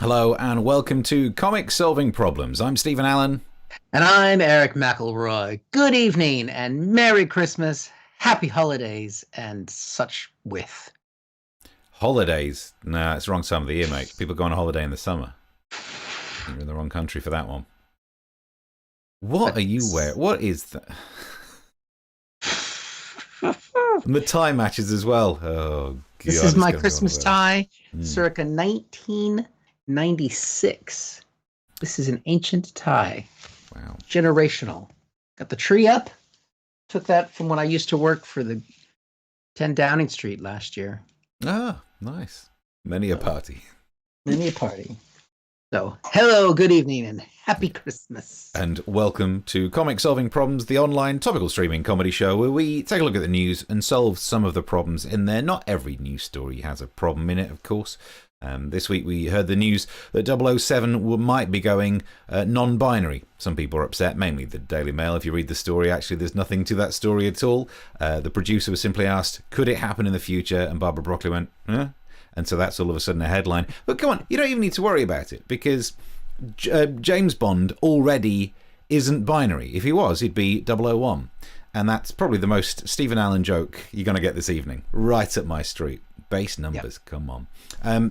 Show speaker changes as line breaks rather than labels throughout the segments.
Hello and welcome to Comic Solving Problems. I'm Stephen Allen.
And I'm Eric McElroy. Good evening and Merry Christmas, Happy Holidays, and such with.
Holidays? Nah, it's the wrong time of the year, mate. People go on a holiday in the summer. You're in the wrong country for that one. What are you wearing? What is that? And the tie matches as well. Oh, God.
This is my Christmas tie, circa 1996. This is an ancient tie.
Wow.
Generational. Got the tree up. Took that from when I used to work for the 10 Downing Street last year.
Ah, nice. Many a party.
Many a party. So, hello, good evening, and happy Christmas.
And welcome to Comic Solving Problems, the online topical streaming comedy show where we take a look at the news and solve some of the problems in there. Not every news story has a problem in it, of course. This week we heard the news that 007 might be going non-binary. Some people are upset, mainly the Daily Mail. If you read the story, actually there's nothing to that story at all. The producer was simply asked, could it happen in the future? And Barbara Broccoli went, huh? And so that's all of a sudden a headline. But come on, you don't even need to worry about it because James Bond already isn't binary. If he was, he'd be 001. And that's probably the most Stephen Allen joke you're going to get this evening. Right up my street. Base numbers, yep. Come on.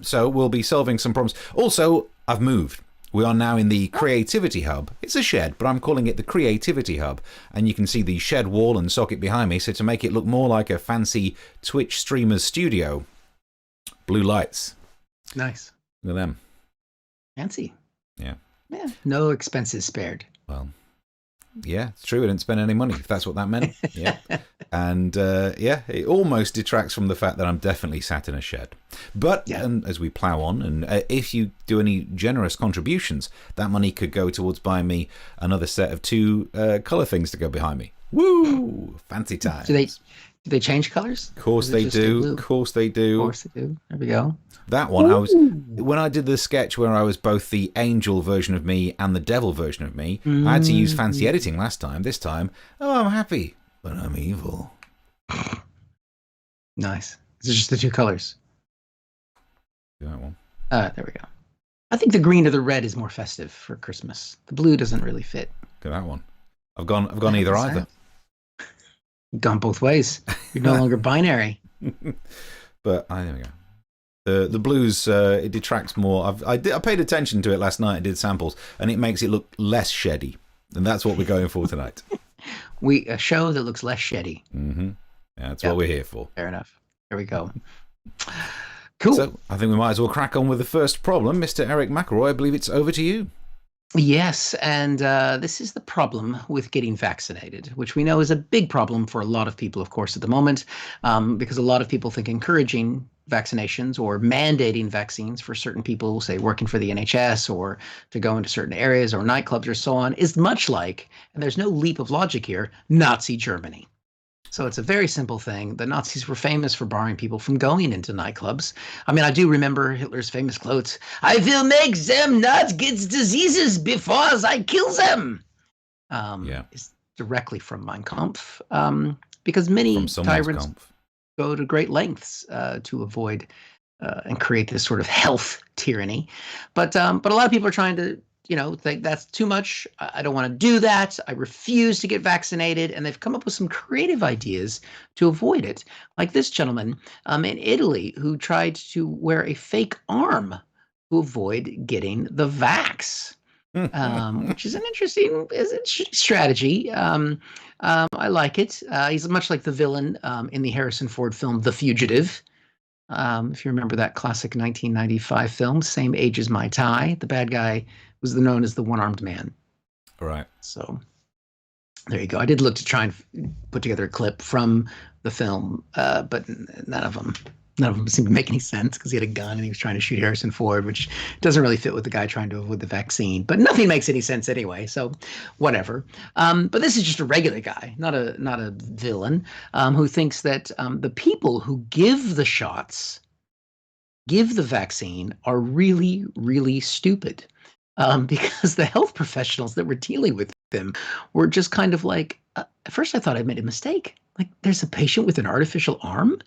So we'll be solving some problems. Also, I've moved. We are now in the Creativity Hub. It's a shed, but I'm calling it the Creativity Hub. And you can see the shed wall and socket behind me. So to make it look more like a fancy Twitch streamer's studio, blue lights.
Nice.
Look at them.
Fancy.
Yeah.
Yeah. No expenses spared.
Well, yeah, it's true. I didn't spend any money, if that's what that meant. Yeah. And yeah, it almost detracts from the fact that I'm definitely sat in a shed. But as we plow on, and if you do any generous contributions, that money could go towards buying me another set of two colour things to go behind me. Woo! Fancy times.
Do they change colors?
Of course they do. Of course they do.
Of course they do. There we go.
That one, when I did the sketch where I was both the angel version of me and the devil version of me, I had to use fancy editing last time. This time, I'm happy, but I'm evil.
Nice. Is it just the two colors?
That one.
There we go. I think the green or the red is more festive for Christmas. The blue doesn't really fit.
Look at that one. I've gone either.
You've gone both ways. You're no longer binary.
But there we go. The blues, it detracts more. I paid attention to it last night and did samples, and it makes it look less sheddy. And that's what we're going for tonight.
A show that looks less sheddy.
Mm-hmm. Yeah, that's what we're here for.
Fair enough. There we go. Cool.
So I think we might as well crack on with the first problem. Mr. Eric McElroy, I believe it's over to you.
Yes, and this is the problem with getting vaccinated, which we know is a big problem for a lot of people, of course, at the moment, because a lot of people think encouraging vaccinations or mandating vaccines for certain people, say working for the NHS or to go into certain areas or nightclubs or so on, is much like, and there's no leap of logic here, Nazi Germany. So it's a very simple thing. The Nazis were famous for barring people from going into nightclubs. I mean, I do remember Hitler's famous quotes, "I will make them not get diseases before I kill them." It's directly from Mein Kampf, because many tyrants go to great lengths to avoid and create this sort of health tyranny. But a lot of people are trying to, think that's too much. I don't want to do that. I refuse to get vaccinated. And they've come up with some creative ideas to avoid it. Like this gentleman in Italy who tried to wear a fake arm to avoid getting the vax, which is an interesting strategy. I like it. He's much like the villain in the Harrison Ford film, The Fugitive. If you remember that classic 1995 film, same age as my tie. The bad guy was known as the one-armed man.
Right.
So there you go. I did look to try and put together a clip from the film, but none of them seemed to make any sense because he had a gun and he was trying to shoot Harrison Ford, which doesn't really fit with the guy trying to avoid the vaccine. But nothing makes any sense anyway, so whatever. But this is just a regular guy, not a villain, who thinks that the people who give the shots, give the vaccine, are really, really stupid. Because the health professionals that were dealing with them were just kind of like, at first I thought I made a mistake. Like, there's a patient with an artificial arm.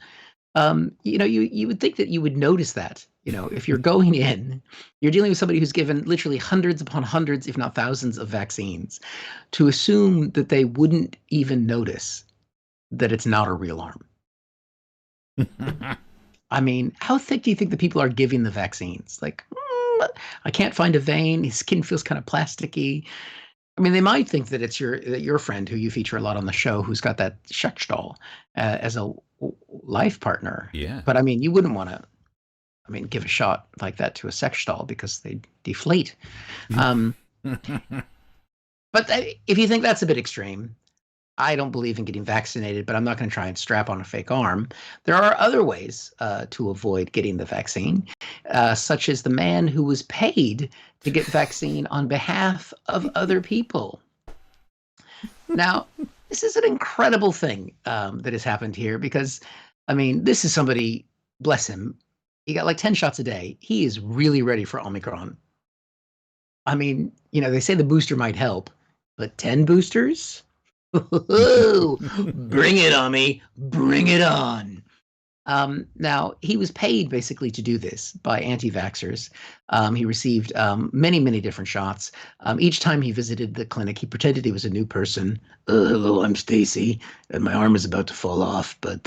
You would think that you would notice that. If you're going in, you're dealing with somebody who's given literally hundreds upon hundreds, if not thousands, of vaccines, to assume that they wouldn't even notice that it's not a real arm. I mean, how thick do you think the people are giving the vaccines? Like, I can't find a vein. His skin feels kind of plasticky. I mean, they might think that it's your friend who you feature a lot on the show, who's got that sex doll as a life partner.
Yeah.
But I mean, you wouldn't want to, give a shot like that to a sex doll because they deflate. But if you think that's a bit extreme, I don't believe in getting vaccinated, but I'm not going to try and strap on a fake arm. There are other ways to avoid getting the vaccine, such as the man who was paid to get vaccine on behalf of other people. Now, this is an incredible thing that has happened here because, this is somebody, bless him, he got like 10 shots a day. He is really ready for Omicron. They say the booster might help, but 10 boosters? Bring it on me. Bring it on. Now, he was paid basically to do this by anti-vaxxers. He received many, many different shots. Each time he visited the clinic, he pretended he was a new person. Hello, I'm Stacy, and my arm is about to fall off. But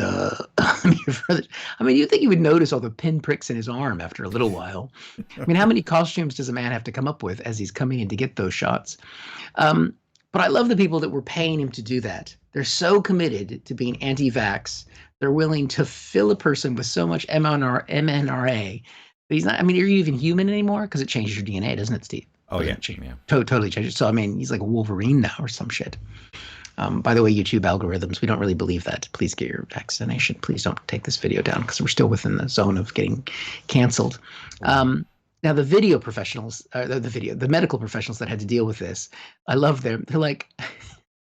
you think he would notice all the pinpricks in his arm after a little while. How many costumes does a man have to come up with as he's coming in to get those shots? But I love the people that were paying him to do that. They're so committed to being anti-vax. They're willing to fill a person with so much mRNA. But he's not, are you even human anymore? Because it changes your DNA, doesn't it, Steve?
Oh, yeah.
Totally changes. So, he's like a Wolverine now or some shit. By the way, YouTube algorithms, we don't really believe that. Please get your vaccination. Please don't take this video down because we're still within the zone of getting canceled. Now, the video professionals, the medical professionals that had to deal with this, I love them. They're like,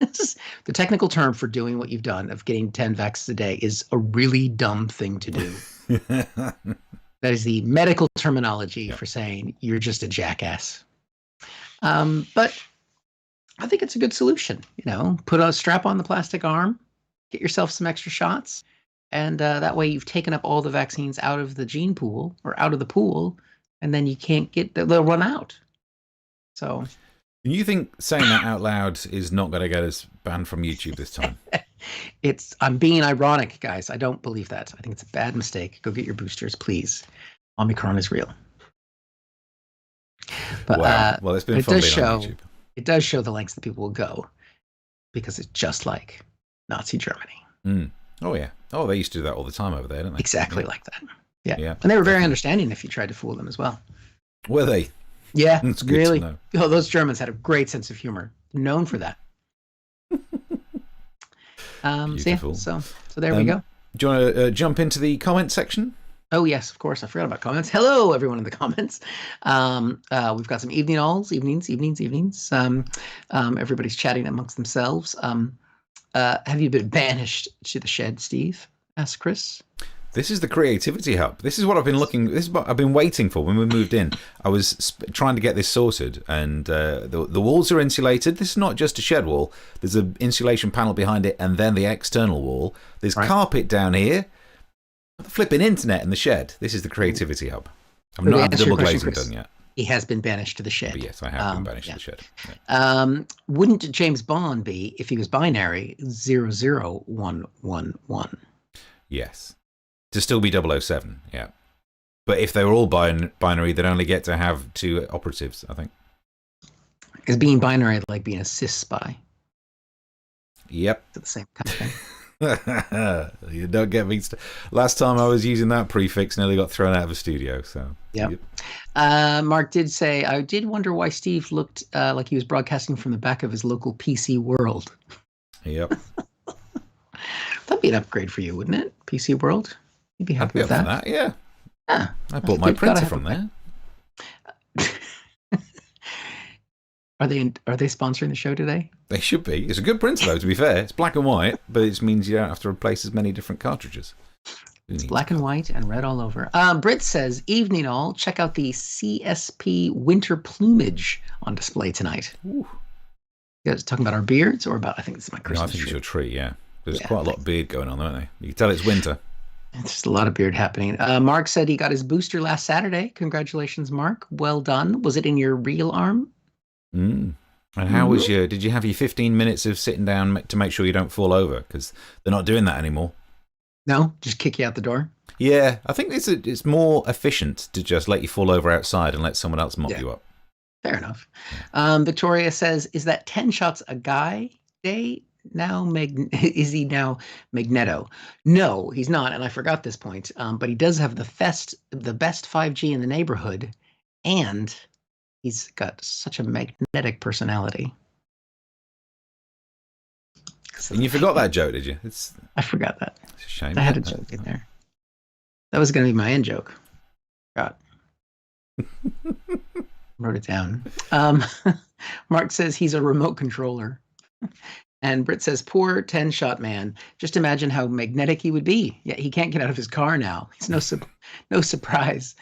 the technical term for doing what you've done of getting 10 vaxxes a day is a really dumb thing to do. That is the medical terminology for saying you're just a jackass. But I think it's a good solution. Put a strap on the plastic arm, get yourself some extra shots, and that way you've taken up all the vaccines out of the gene pool or out of the pool. And then you can't they'll run out. So.
You think saying that out loud is not going to get us banned from YouTube this time?
I'm being ironic, guys. I don't believe that. I think it's a bad mistake. Go get your boosters, please. Omicron is real. But,
wow. Well, it's been fun being on YouTube.
It does show the lengths that people will go because it's just like Nazi Germany.
Mm. Oh, yeah. Oh, they used to do that all the time over there, didn't they?
Exactly like that. Yeah. And they were very understanding if you tried to fool them as well.
Were they?
Yeah,
that's good
really.
To know.
Oh, those Germans had a great sense of humor. Known for that. So there we go.
Do you want to jump into the comment section?
Oh, yes, of course. I forgot about comments. Hello, everyone in the comments. We've got some evenings. Everybody's chatting amongst themselves. Have you been banished to the shed, Steve? Asked Chris.
This is the creativity hub. This is what I've been this is what I've been waiting for when we moved in. I was trying to get this sorted, and the walls are insulated. This is not just a shed wall. There's an insulation panel behind it, and then the external wall. There's carpet down here. The flipping internet in the shed. This is the creativity hub. I've not had the double glazing done yet.
He has been banished to the shed.
But yes, I have been banished to the shed.
Yeah. Wouldn't James Bond be, if he was binary, 00111?
Yes. To still be 007, yeah. But if they were all binary, they'd only get to have two operatives, I think.
Is being binary like being a cis spy?
Yep.
It's the same kind of thing.
You don't get me. Last time I was using that prefix, nearly got thrown out of a studio. So
yep. Mark did say, I did wonder why Steve looked like he was broadcasting from the back of his local PC World.
Yep.
That'd be an upgrade for you, wouldn't it? PC World. You'd be happy with that.
Yeah. I bought my printer from there.
Are they sponsoring the show today?
They should be. It's a good printer, though, to be fair. It's black and white, but it means you don't have to replace as many different cartridges.
It's black and white and red all over. Britt says, evening all. Check out the CSP winter plumage on display tonight. Ooh. You guys talking about our beards or about, I think this is my Christmas tree.
I think it's your tree, yeah. There's quite a lot of beard going on, don't they? You can tell it's winter.
It's just a lot of beard happening. Mark said he got his booster last Saturday. Congratulations, Mark. Well done. Was it in your real arm?
And how was did you have your 15 minutes of sitting down to make sure you don't fall over? Because they're not doing that anymore.
No, just kick you out the door.
Yeah, I think it's more efficient to just let you fall over outside and let someone else mop you up.
Fair enough. Victoria says, is that 10 shots a guy day now? Is he now Magneto? No, he's not. And I forgot this point. But he does have the best 5G in the neighborhood. And he's got such a magnetic personality.
And you forgot that joke, did you?
I forgot that.
It's a shame.
I had a joke in there. That was going to be my end joke. Forgot. Wrote it down. Mark says he's a remote controller. And Britt says, poor 10-shot man. Just imagine how magnetic he would be. Yeah, he can't get out of his car now. It's no surprise.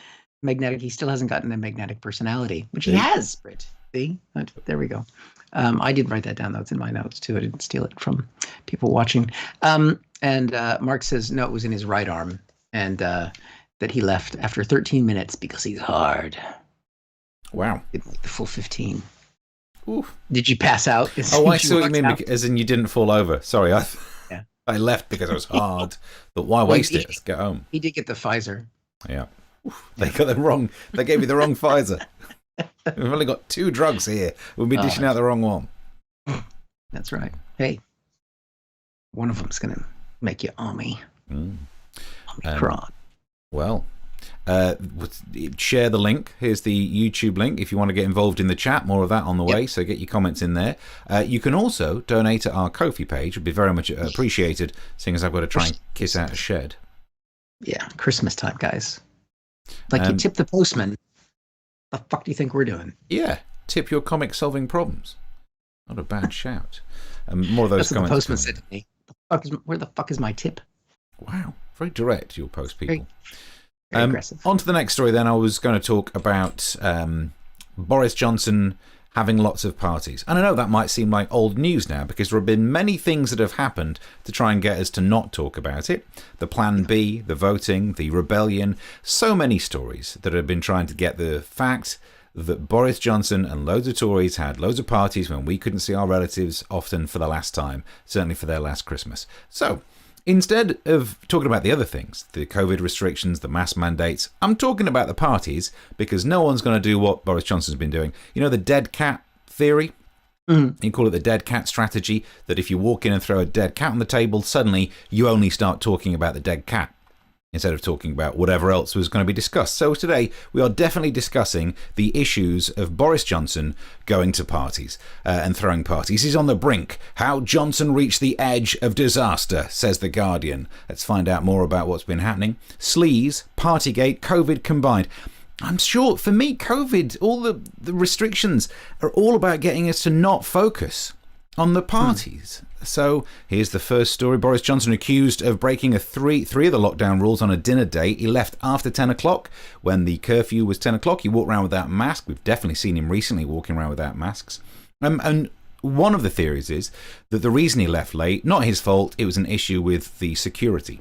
Magnetic. He still hasn't gotten a magnetic personality, which he has, Britt. See? There we go. I did write that down, though. It's in my notes, too. I didn't steal it from people watching. And Mark says, no, it was in his right arm. And that he left after 13 minutes because he's hard.
Wow.
Didn't like the full 15.
Oof.
Did you pass out?
Oh, I see what you mean, as in you didn't fall over. Sorry, I left because I was hard. But why waste it? Let's get home.
He did get the Pfizer.
Yeah. Oof. They got the wrong. They gave me the wrong Pfizer. We've only got 2 drugs here. We'll be dishing out the wrong one.
That's right. Hey, one of them's going to make you army. Omicron.
Well, share the link. Here's the YouTube link if you want to get involved in the chat. More of that on the way, so get your comments in there. You can also donate at our Ko-fi page. It would be very much appreciated, seeing as I've got to try and kiss out a shed. Yeah,
Christmas time, guys. Like you tip the postman. The fuck do you think we're doing?
Yeah, tip your comic solving problems. Not a bad shout. More of those comments.
The postman said to me, where the fuck is my tip?
Wow, very direct, your post people.
Very aggressive.
On to the next story then. I was going to talk about Boris Johnson having lots of parties. And I know that might seem like old news now, because there have been many things that have happened to try and get us to not talk about it. The Plan B, the voting, the rebellion, so many stories that have been trying to get the fact that Boris Johnson and loads of Tories had loads of parties when we couldn't see our relatives often for the last time, certainly for their last Christmas. So instead of talking about the other things, the COVID restrictions, the mask mandates, I'm talking about the parties, because no one's going to do what Boris Johnson's been doing. You know the dead cat theory? You call it the dead cat strategy, that if you walk in and throw a dead cat on the table, suddenly you only start talking about the dead cat, instead of talking about whatever else was going to be discussed. So today, we are definitely discussing the issues of Boris Johnson going to parties and throwing parties. He's on the brink. How Johnson reached the edge of disaster, says The Guardian. Let's find out more about what's been happening. Sleaze, Partygate, COVID combined. I'm sure, for me, COVID, all the restrictions are all about getting us to not focus on the parties. So here's the first story. Boris Johnson accused of breaking three of the lockdown rules on a dinner date. He left after 10 o'clock when the curfew was 10 o'clock. He walked around without a mask. We've definitely seen him recently walking around without masks. And one of the theories is that the reason he left late, not his fault, it was an issue with the security.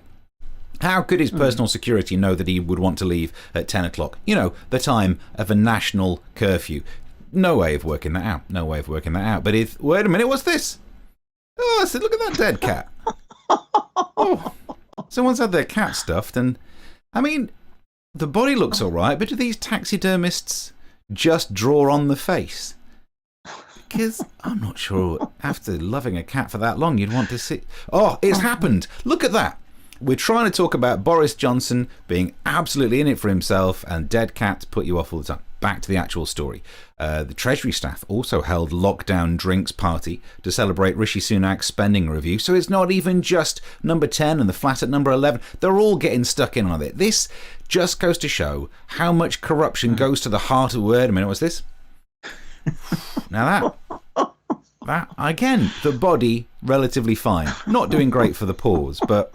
How could his personal security know that he would want to leave at 10 o'clock? You know, the time of a national curfew. No way of working that out. No way of working that out. But wait a minute, what's this? Oh, I said, look at that dead cat. Oh, someone's had their cat stuffed, and I mean, the body looks all right, but do these taxidermists just draw on the face? Because I'm not sure after loving a cat for that long, you'd want to see. Oh, it's happened. Look at that. We're trying to talk about Boris Johnson being absolutely in it for himself, and dead cats put you off all the time. Back to the actual story. The Treasury staff also held lockdown drinks party to celebrate Rishi Sunak's spending review. So it's not even just number 10 and the flat at number 11. They're all getting stuck in on it. This just goes to show how much corruption goes to the heart of the word. A minute, what's this? Now that again, the body relatively fine. Not doing great for the paws, but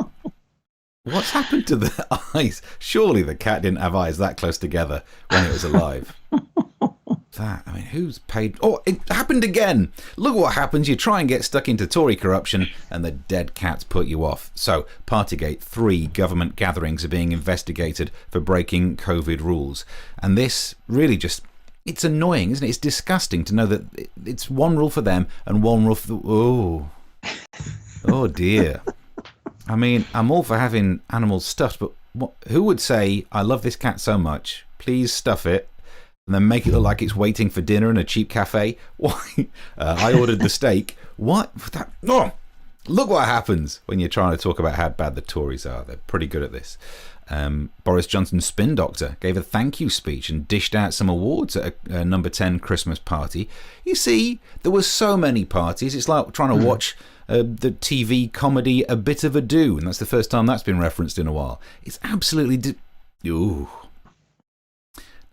what's happened to the eyes? Surely the cat didn't have eyes that close together when it was alive. that. I mean, who's paid? Oh, it happened again. Look what happens. You try and get stuck into Tory corruption and the dead cats put you off. So, Partygate, 3 government gatherings are being investigated for breaking COVID rules. And this really just, it's annoying, isn't it? It's disgusting to know that it's one rule for them and one rule for the... Oh dear. I mean, I'm all for having animals stuffed, but who would say, I love this cat so much, please stuff it, and then make it look like it's waiting for dinner in a cheap cafe? Why? I ordered the steak. What? Oh, look what happens when you're trying to talk about how bad the Tories are. They're pretty good at this. Boris Johnson's spin doctor gave a thank you speech and dished out some awards at a number 10 Christmas party. You see, there were so many parties. It's like trying to watch the TV comedy A Bit of a Do, and that's the first time that's been referenced in a while. It's absolutely... Ooh.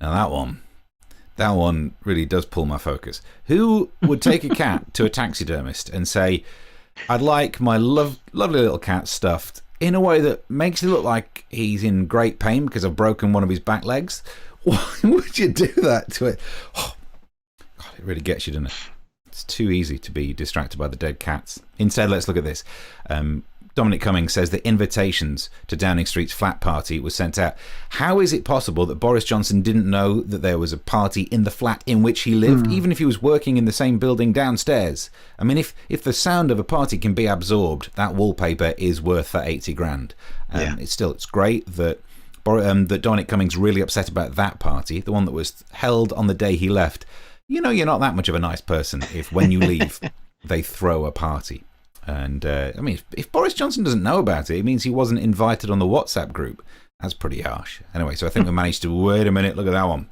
Now that one really does pull my focus. Who would take a cat to a taxidermist and say, I'd like my lovely little cat stuffed in a way that makes it look like he's in great pain because I've broken one of his back legs? Why would you do that to it? Oh, God, it really gets you, doesn't it? It's too easy to be distracted by the dead cats. Instead, let's look at this. Dominic Cummings says that invitations to Downing Street's flat party was sent out. How is it possible that Boris Johnson didn't know that there was a party in the flat in which he lived, even if he was working in the same building downstairs? I mean, if the sound of a party can be absorbed, that wallpaper is worth that 80 grand. It's great that that Dominic Cummings really upset about that party, the one that was held on the day he left. You know, you're not that much of a nice person if when you leave, they throw a party. And, I mean, if Boris Johnson doesn't know about it, it means he wasn't invited on the WhatsApp group. That's pretty harsh. Anyway, so I think we managed to... Wait a minute, look at that one.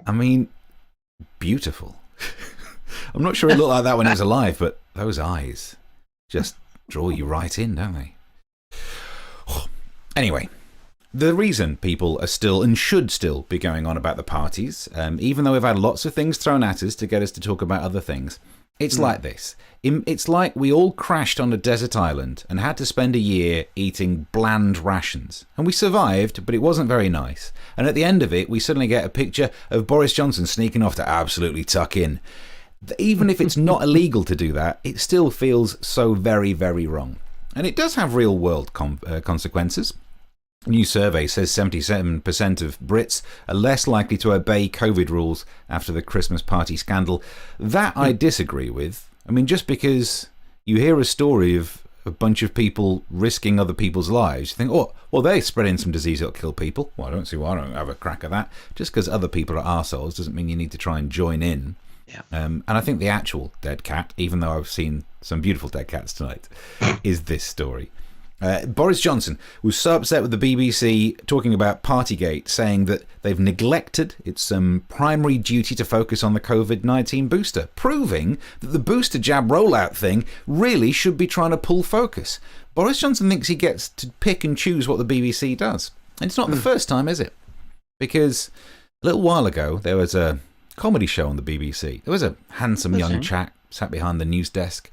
I mean, beautiful. I'm not sure it looked like that when he was alive, but those eyes just draw you right in, don't they? Anyway, the reason people are still and should still be going on about the parties, even though we've had lots of things thrown at us to get us to talk about other things, it's like this. It's like we all crashed on a desert island and had to spend a year eating bland rations. And we survived, but it wasn't very nice. And at the end of it, we suddenly get a picture of Boris Johnson sneaking off to absolutely tuck in. Even if it's not illegal to do that, it still feels so very, very wrong. And it does have real-world consequences. A new survey says 77% of Brits are less likely to obey COVID rules after the Christmas party scandal. That I disagree with. I mean, just because you hear a story of a bunch of people risking other people's lives, you think, oh, well, they're spreading some disease that'll kill people. Well, I don't see why I don't have a crack at that. Just because other people are arseholes doesn't mean you need to try and join in.
Yeah.
And I think the actual dead cat, even though I've seen some beautiful dead cats tonight, is this story. Boris Johnson was so upset with the BBC talking about Partygate, saying that they've neglected its primary duty to focus on the COVID-19 booster, proving that the booster jab rollout thing really should be trying to pull focus. Boris Johnson thinks he gets to pick and choose what the BBC does. And it's not the first time, is it? Because a little while ago, there was a comedy show on the BBC. There was a handsome young chap sat behind the news desk,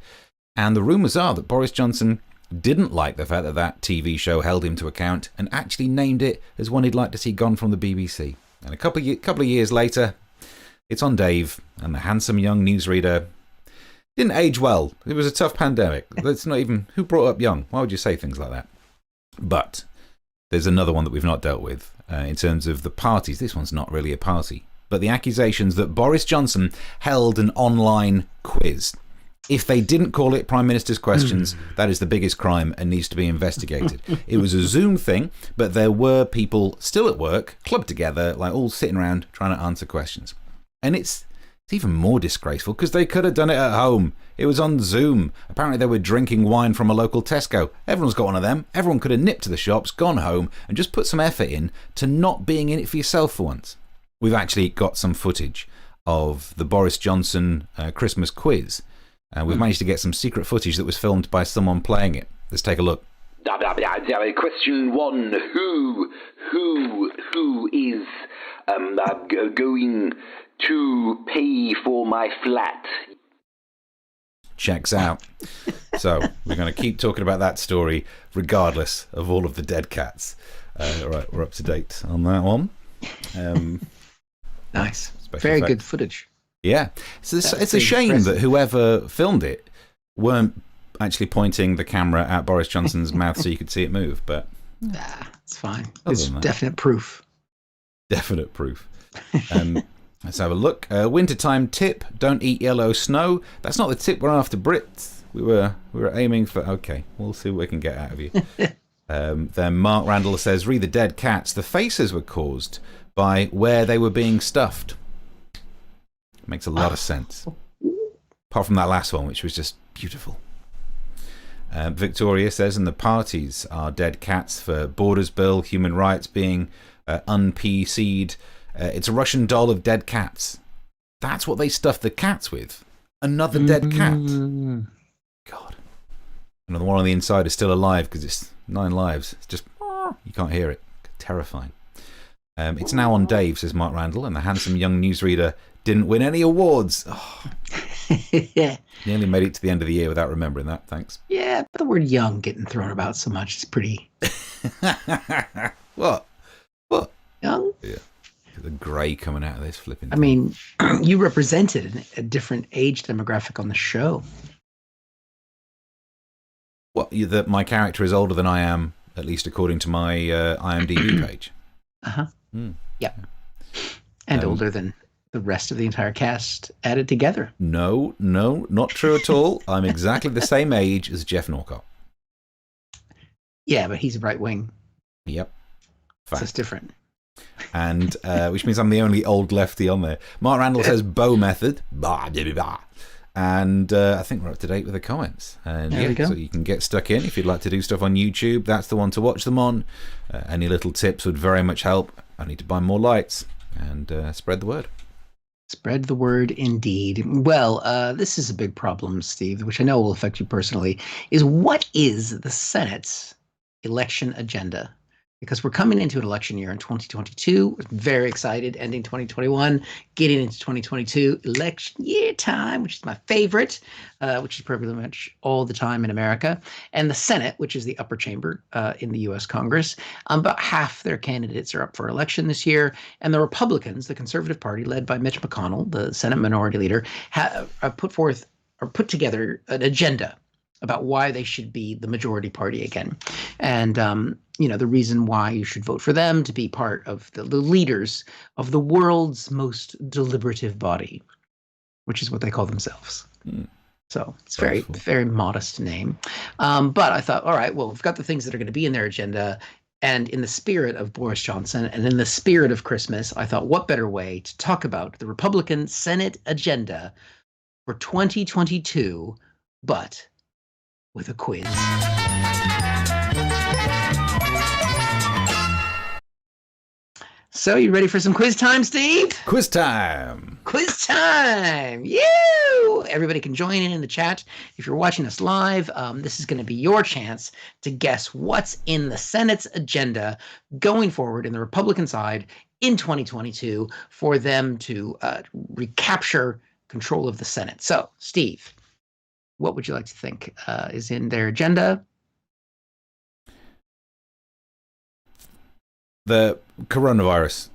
and the rumours are that Boris Johnson didn't like the fact that that TV show held him to account and actually named it as one he'd like to see gone from the BBC. And a couple of years later, it's on Dave, and the handsome young newsreader didn't age well. It was a tough pandemic. That's not even... Who brought up young? Why would you say things like that? But there's another one that we've not dealt with in terms of the parties. This one's not really a party. But the accusations that Boris Johnson held an online quiz. If they didn't call it Prime Minister's Questions, that is the biggest crime and needs to be investigated. It was a Zoom thing, but there were people still at work, clubbed together, like all sitting around trying to answer questions. And it's even more disgraceful because they could have done it at home. It was on Zoom. Apparently they were drinking wine from a local Tesco. Everyone's got one of them. Everyone could have nipped to the shops, gone home, and just put some effort in to not being in it for yourself for once. We've actually got some footage of the Boris Johnson Christmas quiz. We've managed to get some secret footage that was filmed by someone playing it. Let's take a look.
Question 1. Who is going to pay for my flat?
Checks out. So we're going to keep talking about that story regardless of all of the dead cats. All right, we're up to date on that one.
Nice.
Special
Very
effects.
good footage.
Yeah. So it's a
pretty
shame
impressive.
that whoever filmed it weren't actually pointing the camera at Boris Johnson's mouth so you could see it move, but
It's fine.
Other
It's
than that.
definite proof.
definite proof. Let's have a look. Wintertime tip: don't eat yellow snow. That's not the tip we're after, Brits. We were aiming for. Okay, we'll see what we can get out of you. Then Mark Randall says, "Read the dead cats. The faces were caused by where they were being stuffed." Makes a lot of sense. Apart from that last one, which was just beautiful. Victoria says, and the parties are dead cats for Borders Bill, human rights being un-PC'd. It's a Russian doll of dead cats. That's what they stuffed the cats with. Another dead cat. God. And the one on the inside is still alive because it's 9 lives. It's just, you can't hear it. Terrifying. It's now on Dave, says Mark Randall, and the handsome young newsreader didn't win any awards. Oh, nearly made it to the end of the year without remembering that. Thanks.
Yeah, but the word young getting thrown about so much is pretty
What?
young.
Yeah. The grey coming out of this flipping.
I mean, you represented a different age demographic on the show.
What? That my character is older than I am, at least according to my IMDb page.
Uh-huh.
Mm.
Yeah. And older than the rest of the entire cast added together.
No, not true at all. I'm exactly the same age as Jeff Norcott.
Yeah, but he's right wing.
Yep.
So
Fact.
it's different.
And which means I'm the only old lefty on there. Mark Randall says Bow method. Bah, blah, blah, blah. And I think we're up to date with the comments. And
There we go.
so you can get stuck in if you'd like to do stuff on YouTube. That's the one to watch them on. Any little tips would very much help. I need to buy more lights and spread the word.
Spread the word indeed. Well, this is a big problem, Steve, which I know will affect you personally, is what is the Senate's election agenda? Because we're coming into an election year in 2022. We're very excited, ending 2021, getting into 2022, election year time, which is my favorite, which is pretty much all the time in America. And the Senate, which is the upper chamber in the U.S. Congress, about half their candidates are up for election this year. And the Republicans, the Conservative Party, led by Mitch McConnell, the Senate Minority Leader, have put together an agenda about why they should be the majority party again. And, the reason why you should vote for them to be part of the leaders of the world's most deliberative body, which is what they call themselves. So it's very, very modest name. But I thought, all right, well, we've got the things that are going to be in their agenda. And in the spirit of Boris Johnson and in the spirit of Christmas, I thought, what better way to talk about the Republican Senate agenda for 2022, but with a quiz. So, you ready for some quiz time, Steve?
Quiz time.
Quiz time! You! Everybody can join in the chat. If you're watching us live, this is going to be your chance to guess what's in the Senate's agenda going forward in the Republican side in 2022 for them to recapture control of the Senate. So, Steve, what would you like to think is in their agenda?
The coronavirus.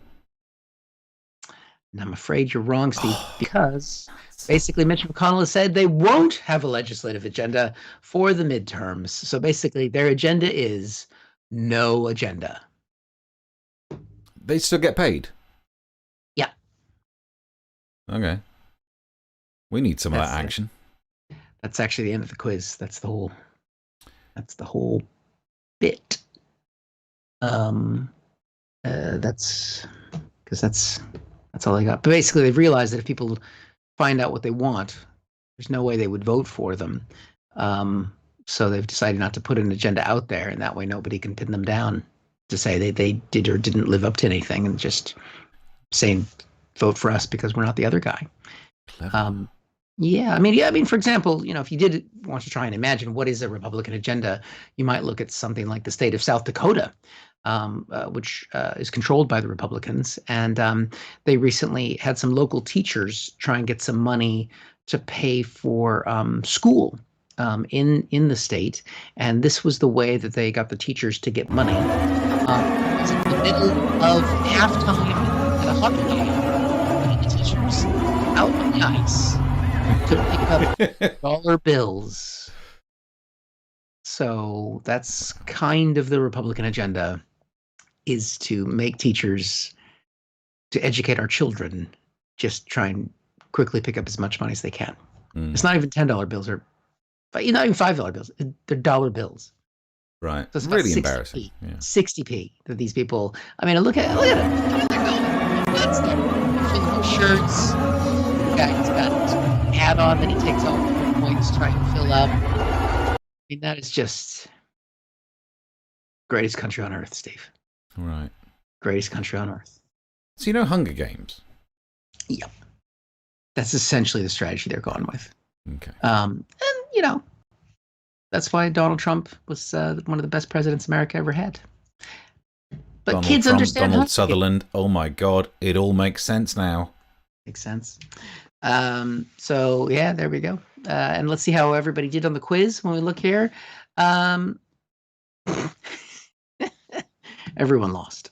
And I'm afraid you're wrong, Steve, because basically Mitch McConnell has said they won't have a legislative agenda for the midterms. So basically their agenda is no agenda.
They still get paid?
Yeah.
Okay. We need some of
That's
that
it.
action.
That's actually the end of the quiz. That's the whole bit. That's all I got. But basically, they've realized that if people find out what they want, there's no way they would vote for them. So they've decided not to put an agenda out there, and that way nobody can pin them down to say they did or didn't live up to anything, and just saying vote for us because we're not the other guy.
Clever.
Yeah, I mean, for example, if you did want to try and imagine what is a Republican agenda, you might look at something like the state of South Dakota, which is controlled by the Republicans. And they recently had some local teachers try and get some money to pay for school in the state. And this was the way that they got the teachers to get money. It was in the middle of halftime at a hockey game. out on the ice to pick up dollar bills. So that's kind of the Republican agenda, is to make teachers, to educate our children, just try and quickly pick up as much money as they can. It's not even $10 bills, or not even $5 bills. They're dollar bills.
Right.
So it's
really
60p,
embarrassing. Yeah.
60p that these people. I mean, look at it. They're going. That's filling shirts. The guy's got his hat on that he takes off points trying to fill up. I mean, that is just greatest country on earth, Steve.
Right. Greatest
country on earth.
So you know Hunger Games?
Yep. That's essentially the strategy they're going with.
Okay.
And, that's why Donald Trump was one of the best presidents America ever had. But
Donald
kids
Trump,
understand
Donald Sutherland. Oh my God. It all makes sense now.
Makes sense. So, yeah, there we go. And let's see how everybody did on the quiz when we look here. Everyone lost.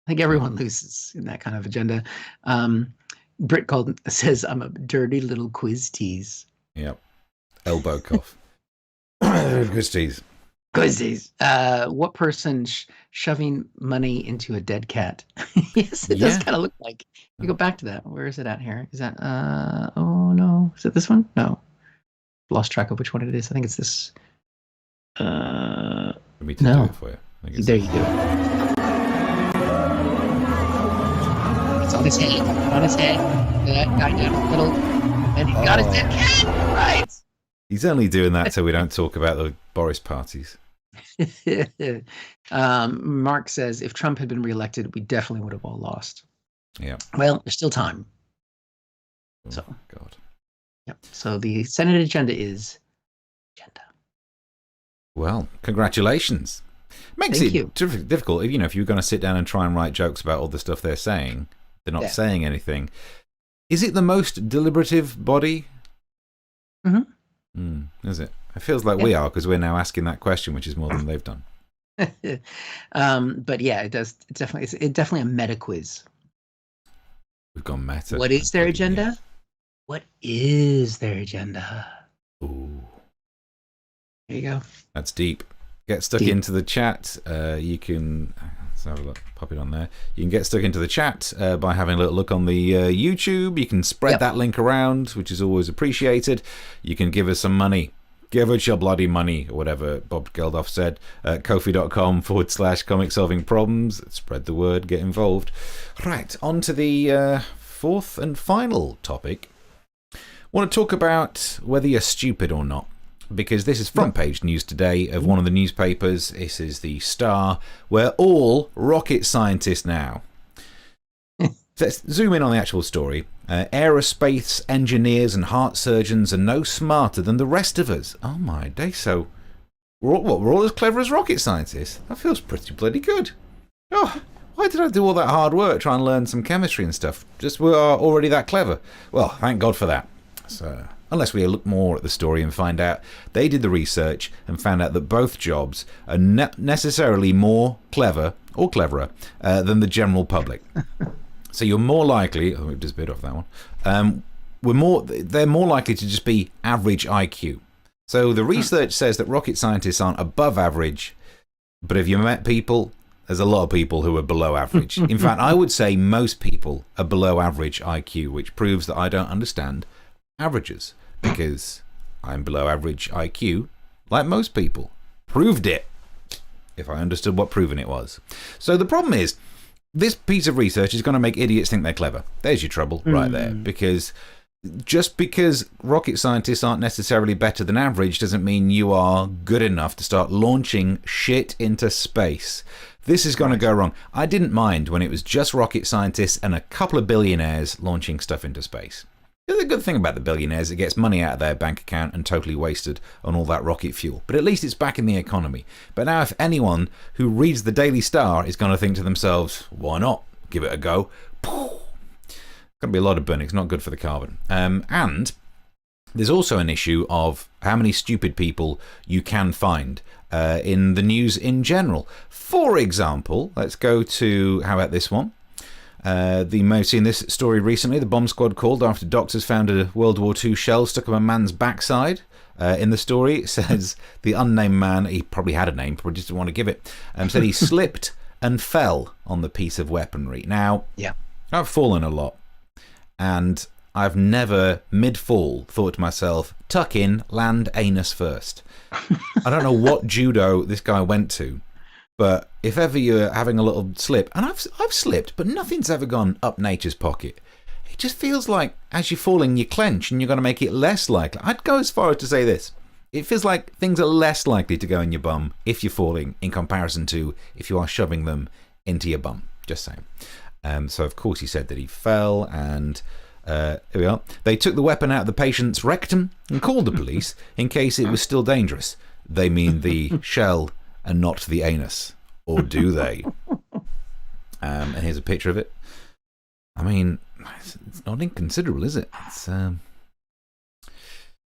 I think everyone loses in that kind of agenda. Britt says, I'm a dirty little quiz tease.
Yep. Elbow cough. Quiz tease.
Quiz tease. What person shoving money into a dead cat? Yes, it does kind of look like. You go back to that. Where is it at here? Is that, oh no. Is it this one? No. Lost track of which one it is. I think it's this.
Let me do it for you.
There you go. It's on his head. On his head. That guy down a little. And he got his dead cat. Right.
He's only doing that so we don't talk about the Boris parties.
Mark says, if Trump had been reelected, we definitely would have all lost.
Yeah.
Well, there's still time.
Oh, God.
Yep. So the Senate agenda is agenda.
Well, congratulations. Makes it difficult. If you're going to sit down and try and write jokes about all the stuff they're saying, they're not saying anything. Is it the most deliberative body?
Mm-hmm.
Is it? It feels like we are, because we're now asking that question, which is more than they've done.
But yeah, it does. It's definitely a meta quiz.
We've gone meta.
What is their agenda? What is their agenda?
Ooh.
There you go.
That's deep. Get stuck into the chat. You can... Let's have a look. Pop it on there. You can get stuck into the chat by having a little look on the YouTube. You can spread that link around, which is always appreciated. You can give us some money. Give us your bloody money, or whatever Bob Geldof said. Ko-fi.com/comic solving problems. Spread the word. Get involved. Right. On to the fourth and final topic. I want to talk about whether you're stupid or not, because this is front page news today of one of the newspapers. This is the Star. We're all rocket scientists now. Let's zoom in on the actual story. Aerospace engineers and heart surgeons are no smarter than the rest of us. Oh my day! So we're all as clever as rocket scientists? That feels pretty bloody good. Oh, why did I do all that hard work trying to learn some chemistry and stuff? Just we are already that clever. Well, thank God for that. So, unless we look more at the story and find out they did the research and found out that both jobs are necessarily more clever or cleverer than the general public. So you're more likely... Oh, we've just bit off that one. They're more likely to just be average IQ. So the research says that rocket scientists aren't above average, but if you met people, there's a lot of people who are below average. In fact, I would say most people are below average IQ, which proves that I don't understand averages, because I'm below average IQ like most people. Proved it, if I understood what proving it was. So the problem is, this piece of research is going to make idiots think they're clever. There's your trouble right there, because just because rocket scientists aren't necessarily better than average doesn't mean you are good enough to start launching shit into space. This is going to go wrong. I didn't mind when it was just rocket scientists and a couple of billionaires launching stuff into space. The good thing about the billionaires, it gets money out of their bank account and totally wasted on all that rocket fuel. But at least it's back in the economy. But now if anyone who reads the Daily Star is going to think to themselves, why not? Give it a go. Going to be a lot of burning. It's not good for the carbon. And there's also an issue of how many stupid people you can find in the news in general. For example, let's go to, how about this one? The most seen this story recently. The bomb squad called after doctors found a World War II shell stuck on a man's backside. In the story, it says the unnamed man, he probably had a name, probably just didn't want to give it, said he slipped and fell on the piece of weaponry. Now, I've fallen a lot, and I've never, mid-fall, thought to myself, tuck in, land anus first. I don't know what judo this guy went to, but if ever you're having a little slip, and I've slipped, but nothing's ever gone up nature's pocket. It just feels like as you're falling, you clench, and you're going to make it less likely. I'd go as far as to say this. It feels like things are less likely to go in your bum if you're falling in comparison to if you are shoving them into your bum. Just saying. So, of course, he said that he fell, and here we are. They took the weapon out of the patient's rectum and called the police in case it was still dangerous. They mean the shell and not the anus. Or do they? And here's a picture of it. I mean, it's not inconsiderable, is it? It's,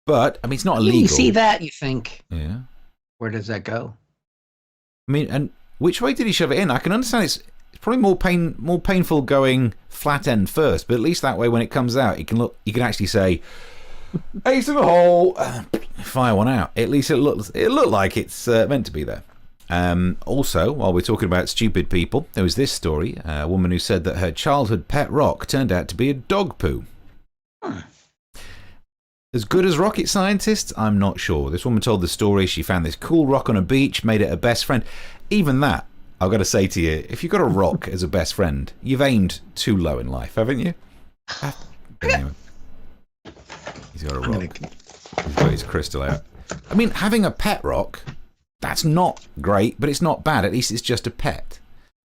but, I mean, it's not illegal.
You see that, you think,
yeah.
Where does that go? I
mean, and which way did he shove it in? I can understand it's probably more painful going flat end first, but at least that way when it comes out, you can actually say, ace in the hole, fire one out. At least it looked like it's meant to be there. Also, while we're talking about stupid people, there was this story, a woman who said that her childhood pet rock turned out to be a dog poo. As good as rocket scientists, I'm not sure. This woman told the story. She found this cool rock on a beach, made it her best friend. Even that, I've got to say to you, if you've got a rock as a best friend, you've aimed too low in life, haven't you? Anyway. He's got a rock. He's got his crystal out. I mean, having a pet rock, that's not great, but it's not bad. At least it's just a pet.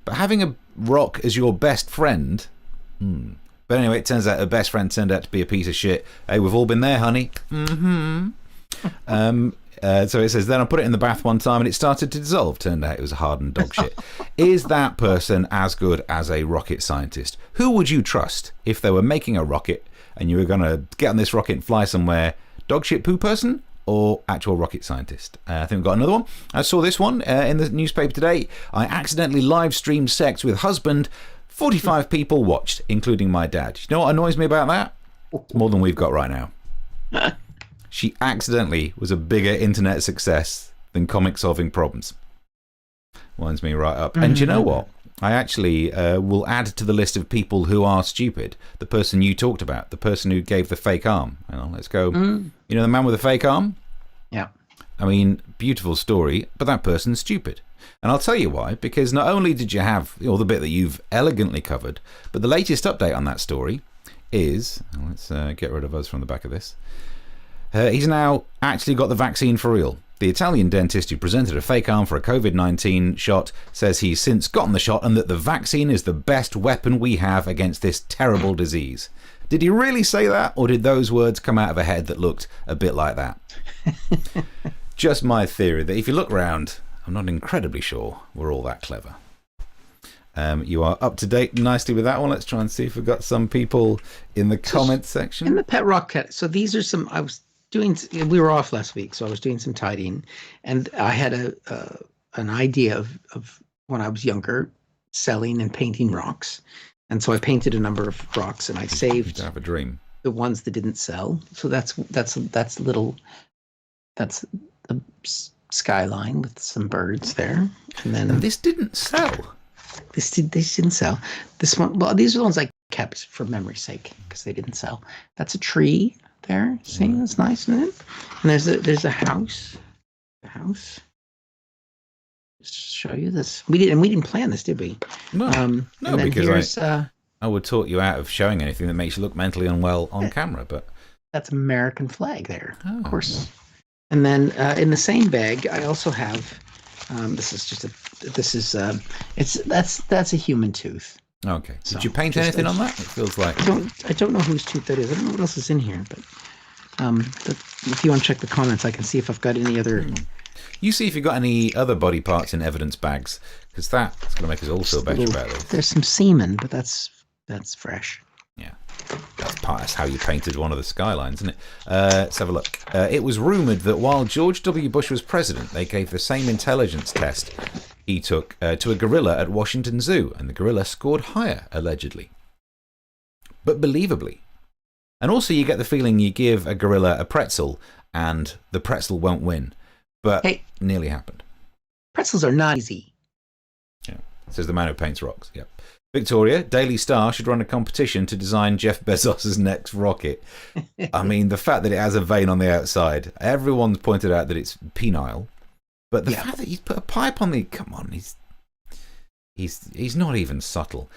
But having a rock as your best friend... But anyway, it turns out her best friend turned out to be a piece of shit. Hey, we've all been there, honey. So it says, then I put it in the bath one time and it started to dissolve. Turned out it was hardened dog shit. Is that person as good as a rocket scientist? Who would you trust if they were making a rocket and you were going to get on this rocket and fly somewhere? Dog shit poo person or actual rocket scientist? I think we've got another one. I saw this one in the newspaper today. I accidentally live streamed sex with husband. 45 people watched, including my dad. You know what annoys me about that? It's more than we've got right now. She accidentally was a bigger internet success than comic solving problems. Winds me right up. And you know what? I actually will add to the list of people who are stupid the person you talked about, the person who gave the fake arm. Hang on, let's go. You know the man with the fake arm?
Yeah.
I mean, beautiful story, but that person's stupid. And I'll tell you why, because not only did you have the bit that you've elegantly covered, but the latest update on that story is, let's get rid of us from the back of this, he's now actually got the vaccine for real. The Italian dentist who presented a fake arm for a COVID-19 shot says he's since gotten the shot and that the vaccine is the best weapon we have against this terrible disease. Did he really say that, or did those words come out of a head that looked a bit like that? Just my theory that if you look round, I'm not incredibly sure we're all that clever. You are up to date nicely with that one. Let's try and see if we've got some people in the comments section.
In the pet rock cat. So these are some. I was doing. We were off last week, so I was doing some tidying, and I had an idea of when I was younger, selling and painting rocks, and so I painted a number of rocks, and I saved.
You have a dream.
The ones that didn't sell. So that's little. That's the skyline with some birds there, and then
this didn't sell.
This didn't sell. This one, well, these are the ones I kept for memory's sake because they didn't sell. That's a tree there. See, that's nice, isn't it? And there's a house. The house. Just show you this. We didn't plan this, did we?
No, because I would talk you out of showing anything that makes you look mentally unwell on camera, but that's
American flag there, of course. And then in the same bag, I also have. That's a human tooth.
Okay. Did you paint anything on that? It feels like
I don't know whose tooth that is. I don't know what else is in here, but if you want to check the comments, I can see if I've got any other.
You see if you've got any other body parts in evidence bags, because that's going to make us all feel better about this.
There's some semen, but that's fresh.
Yeah. That's how you painted one of the skylines, isn't it? Let's have a look. It was rumoured that while George W. Bush was president, they gave the same intelligence test he took to a gorilla at Washington Zoo, and the gorilla scored higher, allegedly. But believably. And also you get the feeling you give a gorilla a pretzel and the pretzel won't win. But nearly happened.
Pretzels are not easy.
Yeah, says the man who paints rocks. Yep. Victoria, Daily Star should run a competition to design Jeff Bezos' next rocket. I mean, the fact that it has a vein on the outside, everyone's pointed out that it's penile. But the fact that he's put a pipe on the... Come on, he's not even subtle.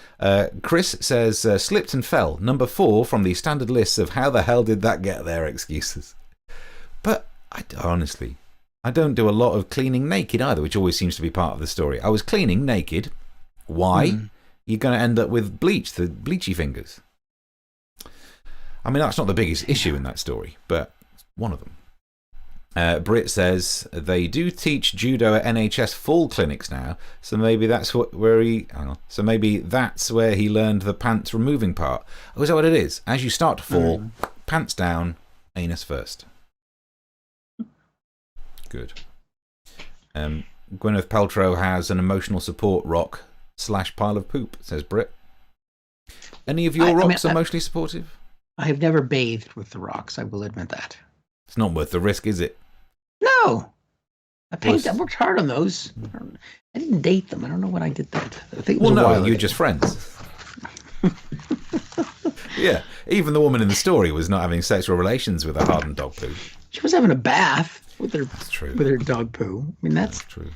Chris says, slipped and fell. Number 4 from the standard lists of how the hell did that get there excuses. But honestly, I don't do a lot of cleaning naked either, which always seems to be part of the story. I was cleaning naked. Why? You're going to end up with bleach, the bleachy fingers. I mean, that's not the biggest issue in that story, but it's one of them. Britt says they do teach judo at NHS fall clinics now, so maybe that's where he. Hang on. So maybe that's where he learned the pants removing part. Oh, is that what it is? As you start to fall, pants down, anus first. Good. Gwyneth Paltrow has an emotional support rock / pile of poop, says Britt. Any of your rocks emotionally supportive?
I have never bathed with the rocks, I will admit that.
It's not worth the risk, is it?
No. I worked hard on those. I didn't date them. I don't know when I did that. I think it was
you're just friends. Yeah, even the woman in the story was not having sexual relations with a hardened dog poo.
She was having a bath with her dog poo. I mean, that's
true.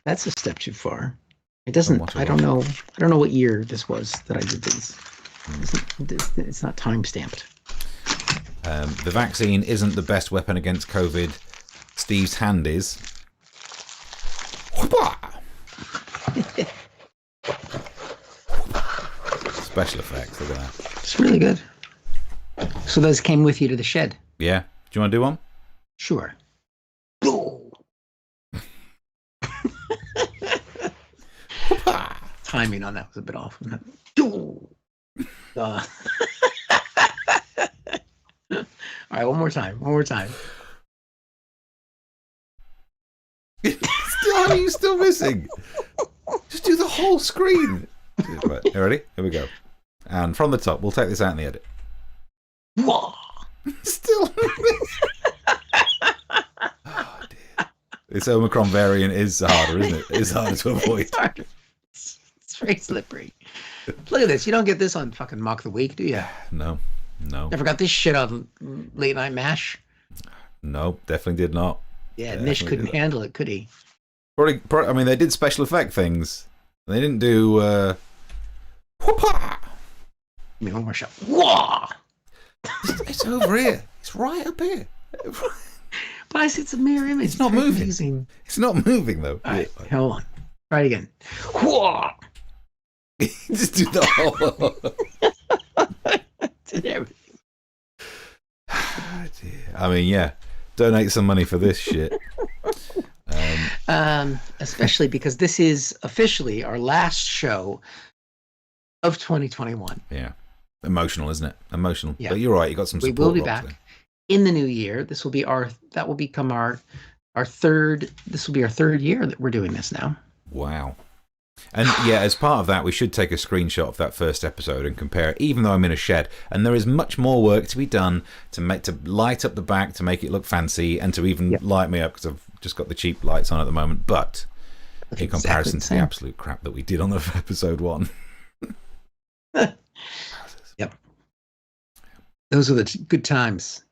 That's a step too far. It doesn't. I don't know. I don't know what year this was that I did this. It's not time stamped.
The vaccine isn't the best weapon against COVID. Steve's hand is. Special effects. Look at that.
It's really good. So those came with you to the shed.
Yeah. Do you want to do one?
Sure. Timing on that was a bit off. All right, one more time.
How are you still missing? Just do the whole screen. Right, you ready? Here we go. And from the top, we'll take this out in the edit. Still missing. Oh, dear. This Omicron variant is harder, isn't it? It's harder to avoid.
It's very slippery. Look at this. You don't get this on fucking Mock the Week, do you?
No.
Never got this shit on Late Night MASH.
No, definitely did not.
Yeah, Nish couldn't handle it, could he?
Probably, I mean, they did special effect things. They didn't do. Whoop-ah!
Give me one more shot. Wah!
It's over here. It's right up here.
But it's a mirror image.
It's not moving.
Confusing.
It's not moving though.
All right, hold on. Try it again. Wah!
Just do the whole.
Did everything.
I mean, yeah. Donate some money for this shit.
Especially because this is officially our last show of 2021.
Yeah. Emotional, isn't it? Emotional.
Yeah.
But you're right, you got some support.
We will be back in the new year. This will be that will become our third. This will be our third year that we're doing this now.
Wow. And yeah, as part of that, we should take a screenshot of that first episode and compare it, even though I'm in a shed. And there is much more work to be done to light up the back, to make it look fancy, and to even light me up, because I've just got the cheap lights on at the moment. But in comparison to the absolute crap that we did on the episode 1.
Yep. Those are the good times.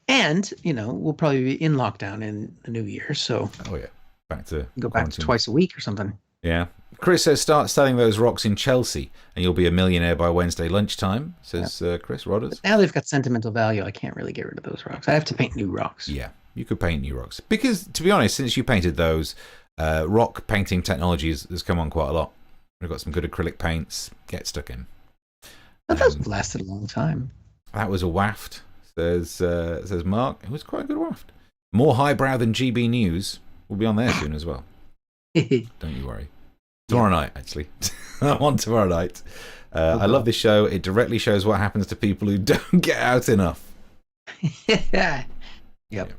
And, we'll probably be in lockdown in the new year. So,
oh, yeah. Back to
go back to twice a week or something.
Yeah. Chris says, start selling those rocks in Chelsea and you'll be a millionaire by Wednesday lunchtime, says Chris Rodders.
But now they've got sentimental value. I can't really get rid of those rocks. I have to paint new rocks.
Yeah, you could paint new rocks. Because, to be honest, since you painted those, rock painting technology has come on quite a lot. We've got some good acrylic paints. Get stuck in.
But those have lasted a long time.
That was a waft, says Mark. It was quite a good waft. More highbrow than GB News. We'll be on there soon as well. Don't you worry. Tomorrow night, actually. I'm on tomorrow night. I love this show. It directly shows what happens to people who don't get out enough.
Yep.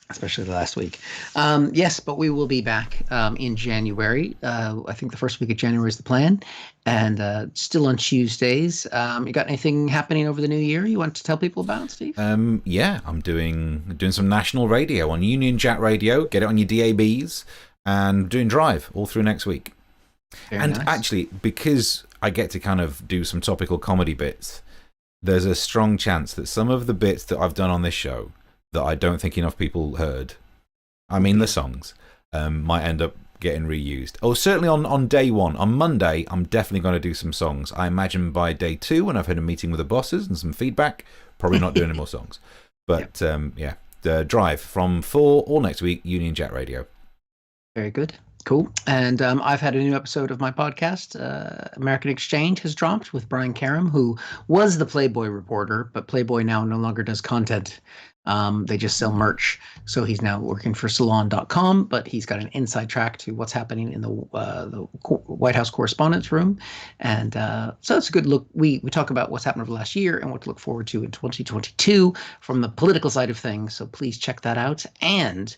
especially the last week. Yes, but we will be back in January. I think the first week of January is the plan, and still on Tuesdays. You got anything happening over the new year you want to tell people about, Steve?
Yeah, I'm doing some national radio on Union Jack Radio. Get it on your DABs, and doing Drive all through next week.
Very
and
nice.
actually, because I get to kind of do some topical comedy bits, there's a strong chance that some of the bits that I've done on this show that I don't think enough people heard, I mean the songs, might end up getting reused. Oh, certainly on day one. On Monday, I'm definitely going to do some songs. I imagine by day 2, when I've had a meeting with the bosses and some feedback, probably not doing any more songs. But the Drive from 4 all next week, Union Jack Radio.
Very good. Cool. And I've had a new episode of my podcast, American Exchange, has dropped with Brian Karam, who was the Playboy reporter, but Playboy now no longer does content. They just sell merch. So he's now working for Salon.com, but he's got an inside track to what's happening in the White House Correspondents' Room. And so it's a good look. We talk about what's happened over the last year and what to look forward to in 2022 from the political side of things. So please check that out. And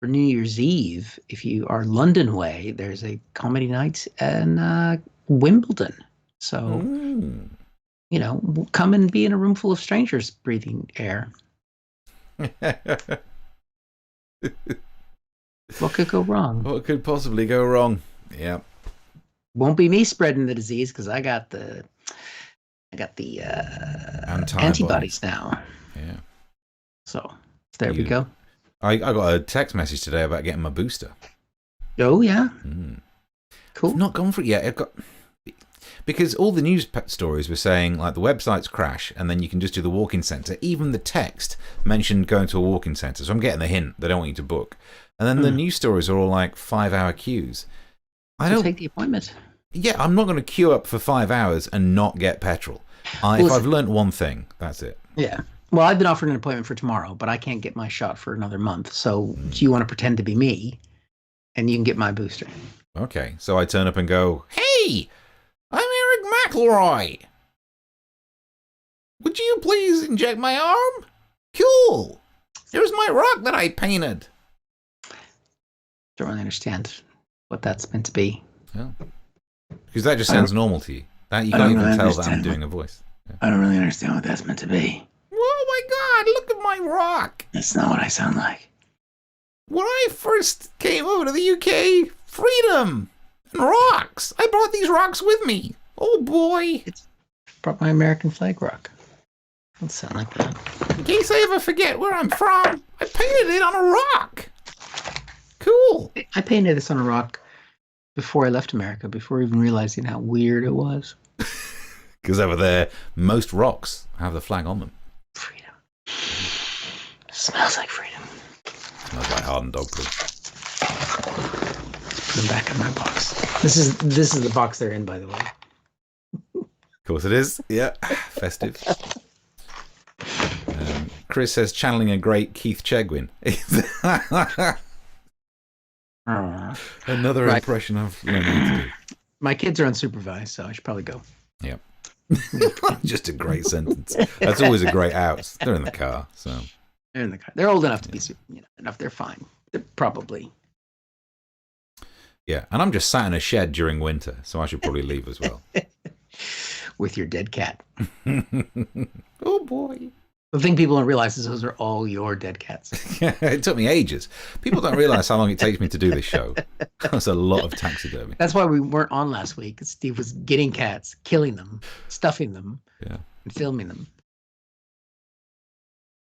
for New Year's Eve, if you are London way, there's a comedy night in Wimbledon. So, come and be in a room full of strangers breathing air. What could go wrong?
What could possibly go wrong? Yeah.
Won't be me spreading the disease because I got the antibodies now.
Yeah.
So there we go.
I got a text message today about getting my booster.
Oh yeah. Cool.
I've not gone for it yet. Because all the news stories were saying like the websites crash and then you can just do the walk-in centre. Even the text mentioned going to a walk-in centre. So I'm getting the hint. They don't want you to book. And then the news stories are all like 5-hour queues. I don't
take the appointment.
Yeah, I'm not going to queue up for 5 hours and not get petrol. If I've learnt one thing, that's it.
Yeah. Well, I've been offered an appointment for tomorrow, but I can't get my shot for another month. So do you want to pretend to be me and you can get my booster?
Okay. So I turn up and go, "Hey, I'm Erich McElroy. Would you please inject my arm? Cool. Here's my rock that I painted."
Don't really understand what that's meant to be.
Yeah. Because that just sounds normal to you. You can't even tell that I'm doing a voice. Yeah.
I don't really understand what that's meant to be.
Oh my God, look at my rock.
That's not what I sound like.
When I first came over to the UK, freedom and rocks. I brought these rocks with me. Oh boy.
Brought my American flag rock. Don't sound like that.
In case I ever forget where I'm from, I painted it on a rock. Cool.
I painted this on a rock before I left America, before even realizing how weird it was.
Because over there, most rocks have the flag on them.
Freedom. Smells like freedom.
Smells like hardened dog poo.
Put them back in my box. This is the box they're in, by the way.
Of course it is. Yeah. Festive. Chris says channeling a great Keith Chegwin. Another impression I've learned to do.
My kids are unsupervised, so I should probably go.
Yep. Just a great sentence. That's always a great out. They're in the car, so
they're in the car. They're old enough to be, enough. They're fine. They're probably.
Yeah, and I'm just sat in a shed during winter, so I should probably leave as well.
With your dead cat.
Oh boy.
The thing people don't realize is those are all your dead cats.
It took me ages. People don't realize how long it takes me to do this show. That's a lot of taxidermy.
That's why we weren't on last week. Steve was getting cats, killing them, stuffing them, and filming them.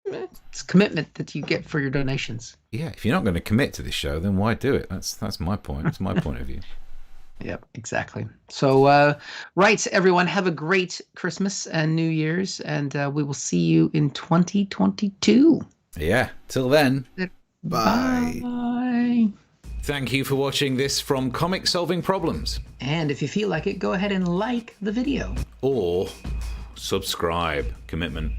It's commitment that you get for your donations.
Yeah, if you're not going to commit to this show, then why do it? That's my point. That's my point of view.
Yep, exactly. So, right, everyone, have a great Christmas and New Year's, and we will see you in 2022.
Yeah, till then, bye.
Bye.
Thank you for watching this from Comic Solving Problems.
And if you feel like it, go ahead and like the video.
Or subscribe. Commitment.